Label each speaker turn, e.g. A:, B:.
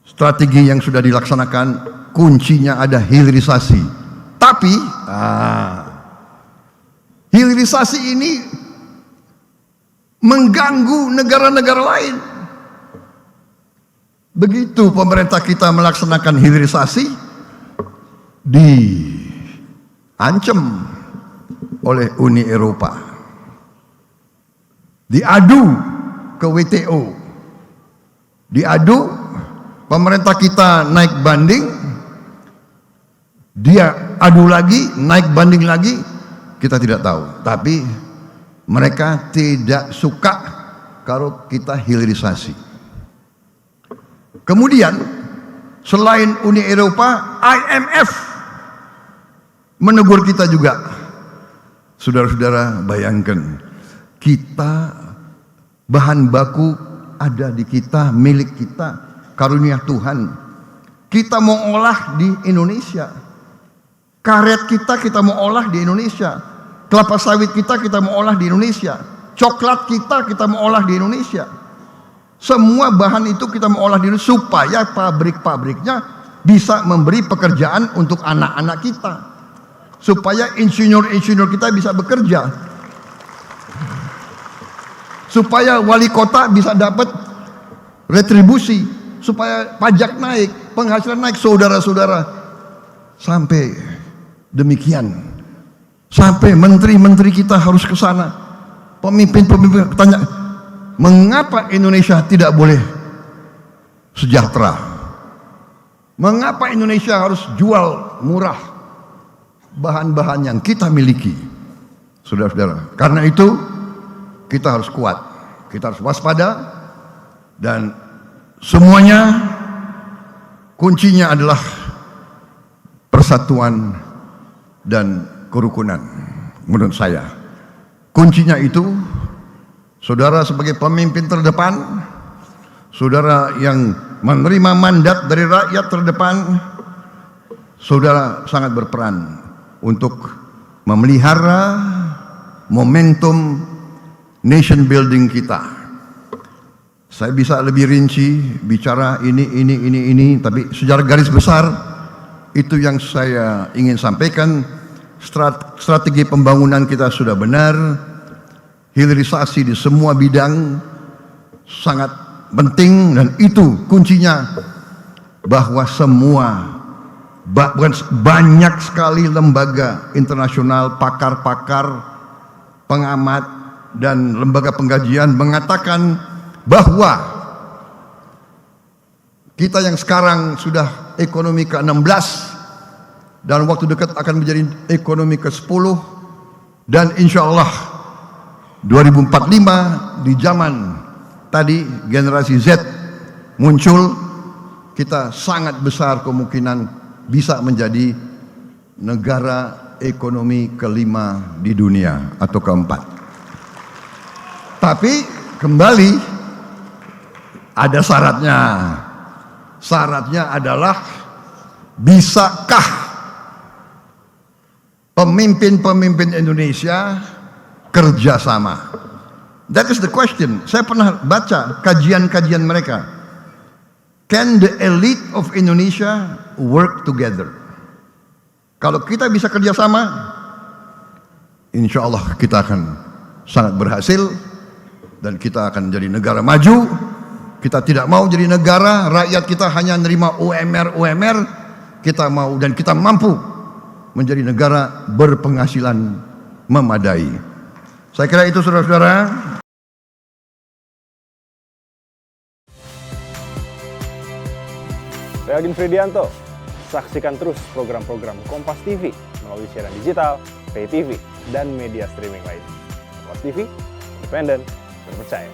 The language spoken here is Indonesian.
A: strategi yang sudah dilaksanakan, kuncinya ada hilirisasi. Tapi hilirisasi ini mengganggu negara-negara lain. Begitu pemerintah kita melaksanakan hilirisasi, diancam oleh Uni Eropa, diadu ke WTO, diadu, pemerintah kita naik banding, dia adu lagi, naik banding lagi, kita tidak tahu. Tapi mereka tidak suka kalau kita hilirisasi. Kemudian selain Uni Eropa, IMF menegur kita juga. Saudara-saudara, bayangkan, kita bahan baku ada di kita, milik kita, karunia Tuhan. Kita mau olah di Indonesia. Karet kita mau olah di Indonesia. Kelapa sawit kita mau olah di Indonesia. Coklat kita mau olah di Indonesia. Semua bahan itu kita mau olah di Indonesia supaya pabrik-pabriknya bisa memberi pekerjaan untuk anak-anak kita. Supaya insinyur-insinyur kita bisa bekerja. Supaya wali kota bisa dapat retribusi. Supaya pajak naik, penghasilan naik, saudara-saudara. Sampai demikian. Sampai menteri-menteri kita harus ke sana. Pemimpin-pemimpin tanya, mengapa Indonesia tidak boleh sejahtera? Mengapa Indonesia harus jual murah bahan-bahan yang kita miliki? Saudara-saudara, karena itu kita harus kuat, kita harus waspada, dan semuanya kuncinya adalah persatuan dan kerukunan. Menurut saya kuncinya itu, saudara sebagai pemimpin terdepan, saudara yang menerima mandat dari rakyat terdepan, saudara sangat berperan untuk memelihara momentum nation building kita. Saya bisa lebih rinci bicara ini, tapi secara garis besar itu yang saya ingin sampaikan. Strategi pembangunan kita sudah benar. Hilirisasi di semua bidang sangat penting, dan itu kuncinya, bahwa banyak sekali lembaga internasional, pakar-pakar, pengamat, dan lembaga pengkajian mengatakan bahwa kita yang sekarang sudah ekonomi ke-16 dan waktu dekat akan menjadi ekonomi ke-10, dan insya Allah 2045 di zaman tadi generasi Z muncul, kita sangat besar kemungkinan bisa menjadi negara ekonomi kelima di dunia atau keempat. Tapi kembali ada syaratnya. Syaratnya adalah, bisakah pemimpin-pemimpin Indonesia kerjasama? That is the question. Saya pernah baca kajian-kajian mereka. Can the elite of Indonesia work together? Kalau kita bisa kerjasama, insya Allah kita akan sangat berhasil, dan kita akan jadi negara maju. Kita tidak mau jadi negara rakyat kita hanya nerima UMR. Kita mau dan kita mampu menjadi negara berpenghasilan memadai. Saya kira itu, saudara-saudara.
B: Saya Agin Fridianto. Saksikan terus program-program Kompas TV melalui siaran digital, pay TV, dan media streaming lain. Kompas TV, independen, terpercaya.